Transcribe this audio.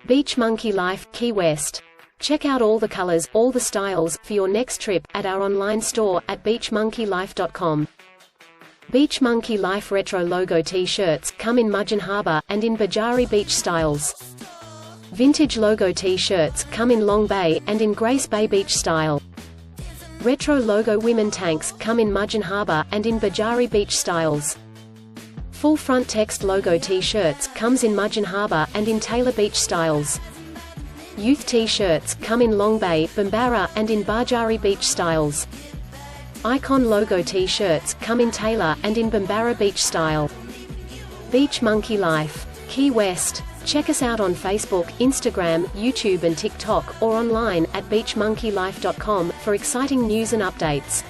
Beach Monkey Life, Key West. Check out all the colors, all the styles, for your next trip, at our online store, at beachmonkeylife.com. Beach Monkey Life Retro Logo T-shirts, come in Mudgeon Harbor, and in Bajari Beach styles. Vintage Logo T-shirts, come in Long Bay, and in Grace Bay Beach style. Retro Logo Women Tanks, come in Mudgeon Harbor, and in Bajari Beach styles. Full front text logo T-shirts, comes in Mudgeon Harbor, and in Taylor Beach styles. Youth T-shirts, come in Long Bay, Bambara, and in Bajari Beach styles. Icon Logo T-shirts, come in Taylor, and in Bambara Beach style. Beach Monkey Life, Key West. Check us out on Facebook, Instagram, YouTube and TikTok, or online, at beachmonkeylife.com, for exciting news and updates.